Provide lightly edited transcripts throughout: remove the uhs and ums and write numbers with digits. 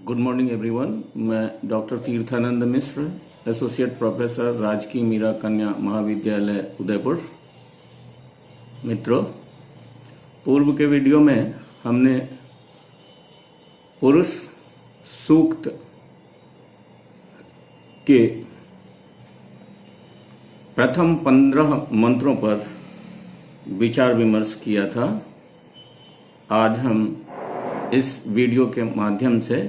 Good morning everyone. मैं doctor Tirthanand मिश्र, associate professor, राजकीय मीरा कन्या महाविद्यालय उदयपुर। मित्रों, पूर्व के वीडियो में हमने पुरुष सूक्त के प्रथम 15 मंत्रों पर विचार विमर्श किया था। आज हम इस वीडियो के माध्यम से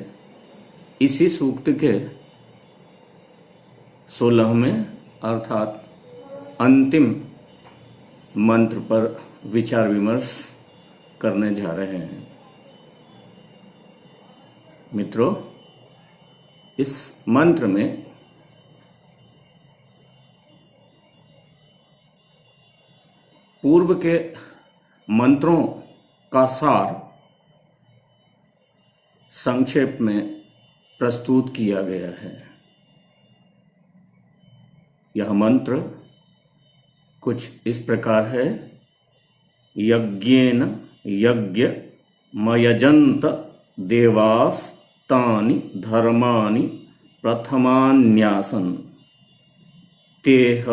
इसी सूक्त के 16वें अर्थात अंतिम मंत्र पर विचार विमर्श करने जा रहे हैं। मित्रों, इस मंत्र में पूर्व के मंत्रों का सार संक्षेप में प्रस्तुत किया गया है। यह मंत्र कुछ इस प्रकार है। यज्ञेन यज्ञ मयजन्त देवास्तानि धर्माणि प्रथमान्यासन तेह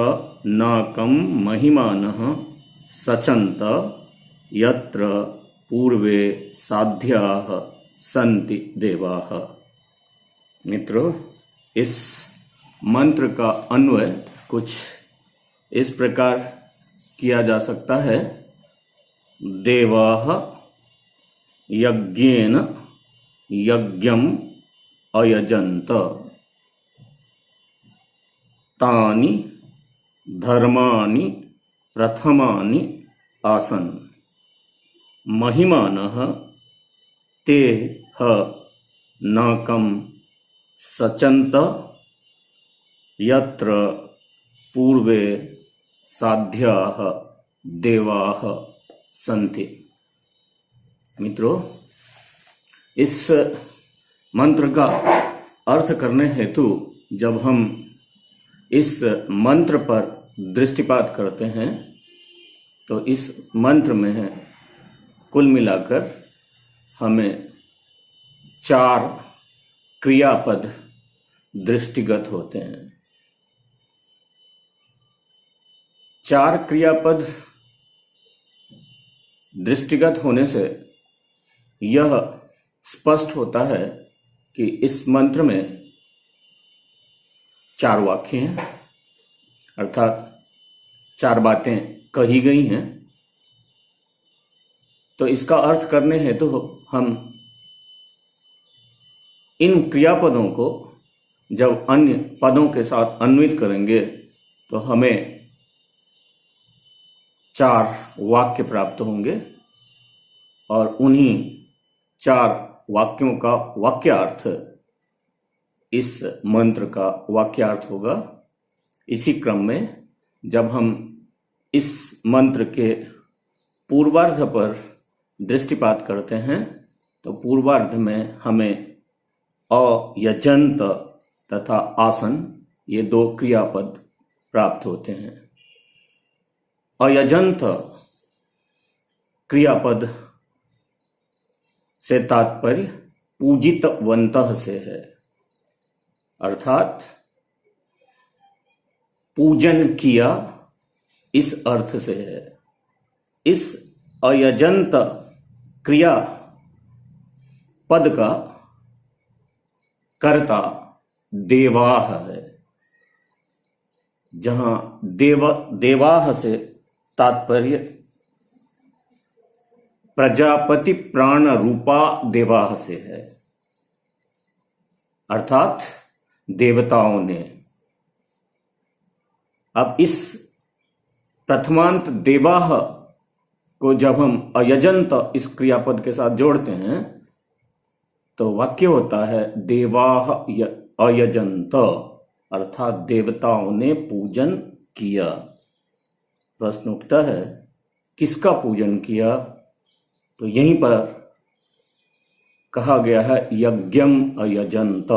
नाकं महिमानः सचन्त यत्र पूर्वे साध्याः संति देवाः। मित्रों, इस मंत्र का अन्वय कुछ इस प्रकार किया जा सकता है। देवाः यज्ञेन यज्ञम अयजन्त तानि धर्माणि प्रथमानि आसन महिमानः ते ह नाकं सचन्त यत्र पूर्वे साध्याः देवाः सन्ति। मित्रों, इस मंत्र का अर्थ करने हेतु जब हम इस मंत्र पर दृष्टिपात करते हैं तो इस मंत्र में है कुल मिलाकर हमें 4 क्रियापद दृष्टिगत होते हैं। 4 क्रियापद दृष्टिगत होने से यह स्पष्ट होता है कि इस मंत्र में 4 वाक्य हैं, अर्थात 4 बातें कही गई हैं। तो इसका अर्थ करने हेतु हम इन क्रियापदों को जब अन्य पदों के साथ अन्वित करेंगे तो हमें 4 वाक्य प्राप्त होंगे और उन्हीं 4 वाक्यों का वाक्यार्थ इस मंत्र का वाक्यार्थ होगा। इसी क्रम में जब हम इस मंत्र के पूर्वार्ध पर दृष्टिपात करते हैं तो पूर्वार्ध में हमें अयजन्त तथा आसन, ये 2 क्रियापद प्राप्त होते हैं। अयजन्त क्रियापद से तात्पर्य पूजितवन्तः से है, अर्थात पूजन किया, इस अर्थ से है। इस अयजन्त क्रिया पद का कर्ता देवाः है, जहां देवाः से तात्पर्य प्रजापति प्राण रूपा देवाः से है, अर्थात देवताओं ने। अब इस प्रथमांत देवाः को जब हम अयजन्त इस क्रियापद के साथ जोड़ते हैं तो वाक्य होता है देवाः अयजन्त, अर्थात देवताओं ने पूजन किया। प्रश्न उठता है, किसका पूजन किया? तो यहीं पर कहा गया है यज्ञम अयजन्त।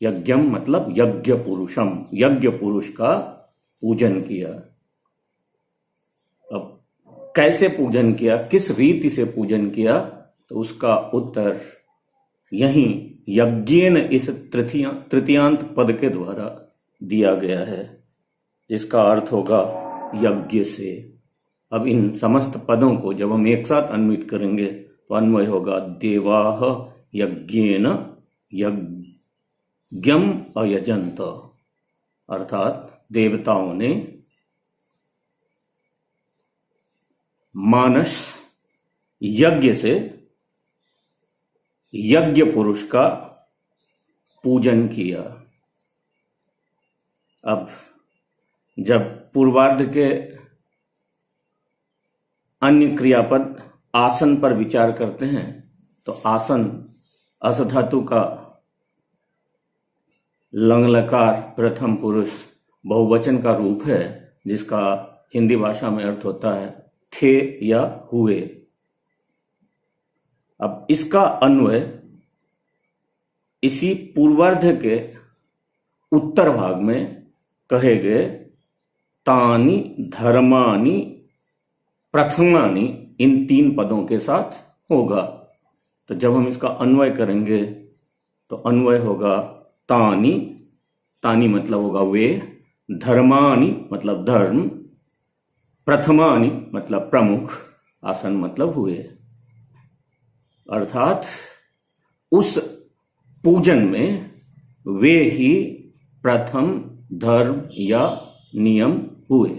यज्ञम मतलब यज्ञ पुरुषम, यज्ञ पुरुष का पूजन किया। अब कैसे पूजन किया, किस रीति से पूजन किया, तो उसका उत्तर यहीं यज्ञेन इस तृतीयांत पद के द्वारा दिया गया है, जिसका अर्थ होगा यज्ञ से। अब इन समस्त पदों को जब हम एक साथ अन्वित करेंगे तो अन्वय होगा देवाः यज्ञेन यज्ञम अयजन्त, अर्थात देवताओं ने मानस यज्ञ से यज्ञ पुरुष का पूजन किया। अब जब पूर्वार्ध के अन्य क्रियापद आसन पर विचार करते हैं तो आसन अस धातु का लंग लकार प्रथम पुरुष बहुवचन का रूप है, जिसका हिंदी भाषा में अर्थ होता है थे या हुए। अब इसका अन्वय इसी पूर्वार्ध के उत्तर भाग में कहे गए तानि धर्मानि प्रथमानि इन 3 पदों के साथ होगा। तो जब हम इसका अन्वय करेंगे तो अन्वय होगा तानि, तानि मतलब होगा वे, धर्मानि मतलब धर्म, प्रथमानि मतलब प्रमुख, आसन मतलब हुए। अर्थात उस पूजन में वे ही प्रथम धर्म या नियम हुए।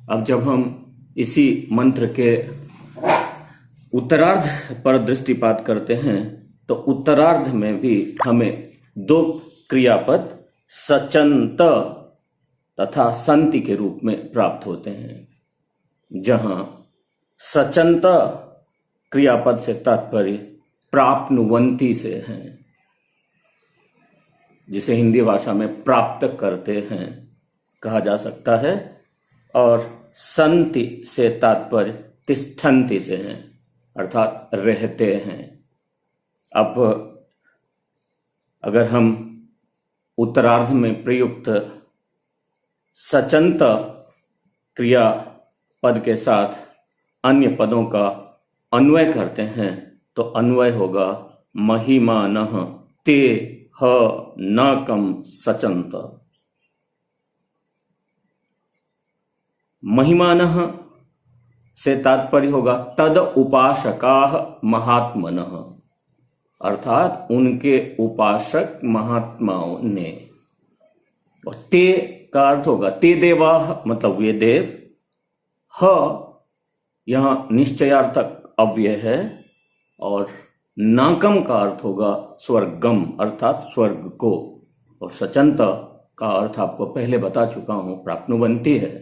अब जब हम इसी मंत्र के उत्तरार्ध पर दृष्टिपात करते हैं तो उत्तरार्ध में भी हमें 2 क्रियापद सचंत तथा संति के रूप में प्राप्त होते हैं, जहां सचंत क्रियापद से तात्पर्य प्राप्नुवंती से है, जिसे हिंदी भाषा में प्राप्त करते हैं कहा जा सकता है, और संति से तात्पर्य तिष्ठन्ति से है, अर्थात रहते हैं। अब अगर हम उत्तरार्ध में प्रयुक्त सचंत क्रिया पद के साथ अन्य पदों का अन्वय करते हैं तो अन्वय होगा महिमानः ते ह नाकम सचंत। महिमानः से तात्पर्य होगा तद उपासकाः महात्मनः, अर्थात उनके उपासक महात्माओं ने। और ते का अर्थ होगा ते देवाः मतलब वे देव, ह यहां निश्चयार्थक अव्यय है, और नाकम का अर्थ होगा स्वर्गम अर्थात स्वर्ग को, और सचंत का अर्थ आपको पहले बता चुका हूं प्राप्नुवंती है।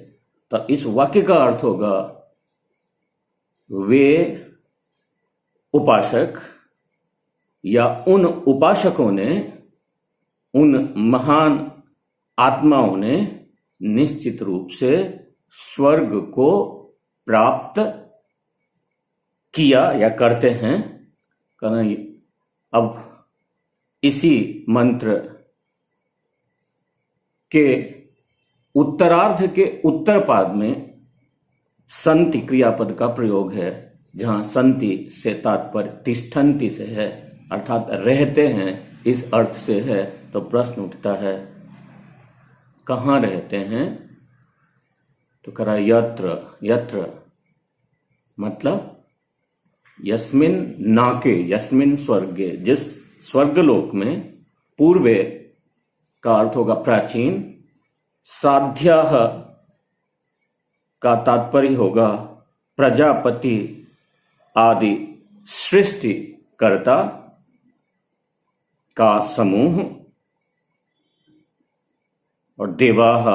तो इस वाक्य का अर्थ होगा वे उपासक या उन उपासकों ने, उन महान आत्माओं ने निश्चित रूप से स्वर्ग को प्राप्त किया या करते हैं। कारण अब इसी मंत्र के उत्तरार्ध के उत्तर पाद में संति क्रियापद का प्रयोग है, जहां संति से तात्पर्य तिष्ठन्ति से है, अर्थात रहते हैं इस अर्थ से है। तो प्रश्न उठता है कहां रहते हैं? तो करा यत्र, यत्र मतलब यस्मिन नाके यस्मिन स्वर्गे, जिस स्वर्गलोक में, पूर्वे का अर्थ होगा प्राचीन, साध्याः का तात्पर्य होगा प्रजापति आदि सृष्टि कर्ता का समूह, और देवाः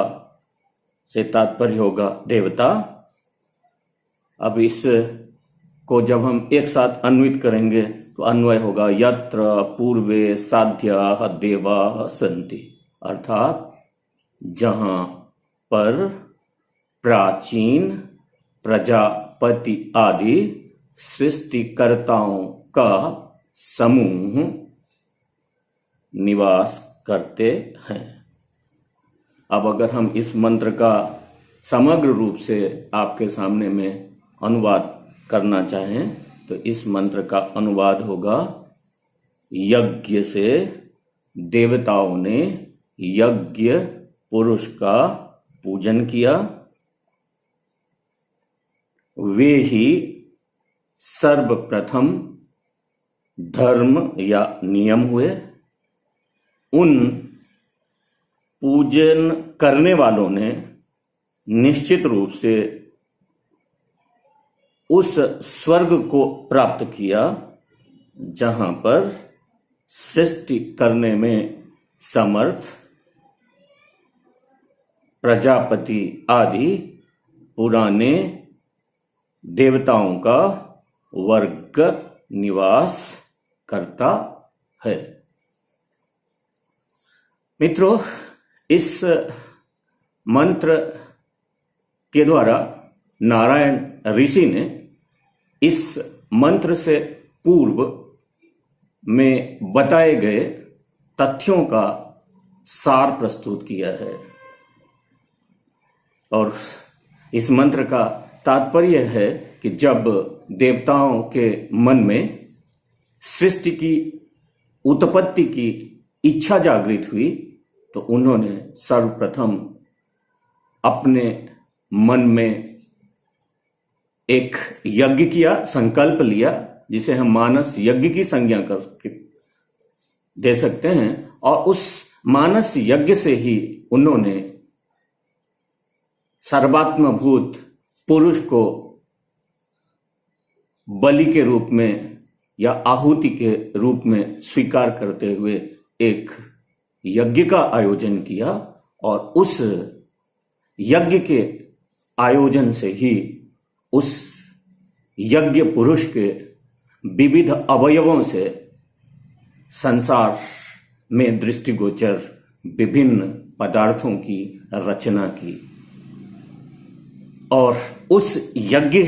से तात्पर्य होगा देवता। अब इस को जब हम एक साथ अन्वित करेंगे तो अन्वय होगा यत्र पूर्वे साध्याः देवाः सन्ति, अर्थात जहां पर प्राचीन प्रजापति आदि सृष्टिकर्ताओं का समूह निवास करते हैं। अब अगर हम इस मंत्र का समग्र रूप से आपके सामने में अनुवाद करना चाहें तो इस मंत्र का अनुवाद होगा यज्ञ से देवताओं ने यज्ञ पुरुष का पूजन किया, वे ही सर्वप्रथम धर्म या नियम हुए। उन पूजन करने वालों ने निश्चित रूप से उस स्वर्ग को प्राप्त किया जहां पर सृष्टि करने में समर्थ प्रजापति आदि पुराने देवताओं का वर्ग निवास करता है। मित्रों, इस मंत्र के द्वारा नारायण ऋषि ने इस मंत्र से पूर्व में बताए गए तथ्यों का सार प्रस्तुत किया है और इस मंत्र का तात्पर्य है कि जब देवताओं के मन में सृष्टि की उत्पत्ति की इच्छा जागृत हुई तो उन्होंने सर्वप्रथम अपने मन में एक यज्ञ किया, संकल्प लिया, जिसे हम मानस यज्ञ की संज्ञा कर दे सकते हैं। और उस मानस यज्ञ से ही उन्होंने सर्वात्मभूत पुरुष को बलि के रूप में या आहुति के रूप में स्वीकार करते हुए एक यज्ञ का आयोजन किया और उस यज्ञ के आयोजन से ही उस यज्ञ पुरुष के विविध अवयवों से संसार में दृष्टिगोचर विभिन्न पदार्थों की रचना की और उस यज्ञ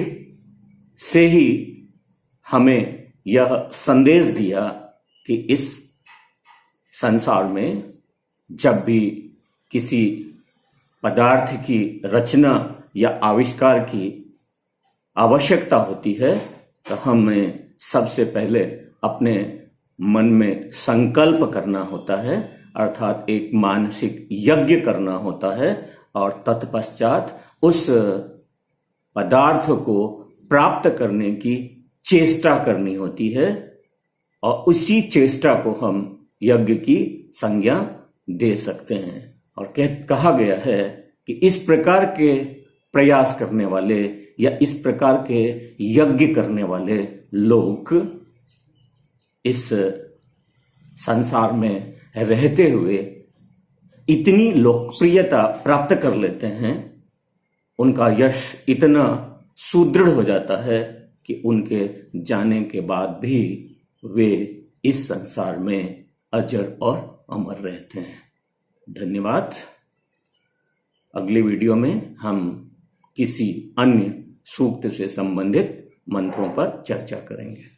से ही हमें यह संदेश दिया कि इस संसार में जब भी किसी पदार्थ की रचना या आविष्कार की आवश्यकता होती है तो हमें सबसे पहले अपने मन में संकल्प करना होता है, अर्थात एक मानसिक यज्ञ करना होता है और तत्पश्चात उस पदार्थ को प्राप्त करने की चेष्टा करनी होती है और उसी चेष्टा को हम यज्ञ की संज्ञा दे सकते हैं। और कहा गया है कि इस प्रकार के प्रयास करने वाले या इस प्रकार के यज्ञ करने वाले लोग इस संसार में रहते हुए इतनी लोकप्रियता प्राप्त कर लेते हैं, उनका यश इतना सुदृढ़ हो जाता है कि उनके जाने के बाद भी वे इस संसार में अजर और अमर रहते हैं। धन्यवाद। अगले वीडियो में हम किसी अन्य सूक्त से संबंधित मंत्रों पर चर्चा करेंगे।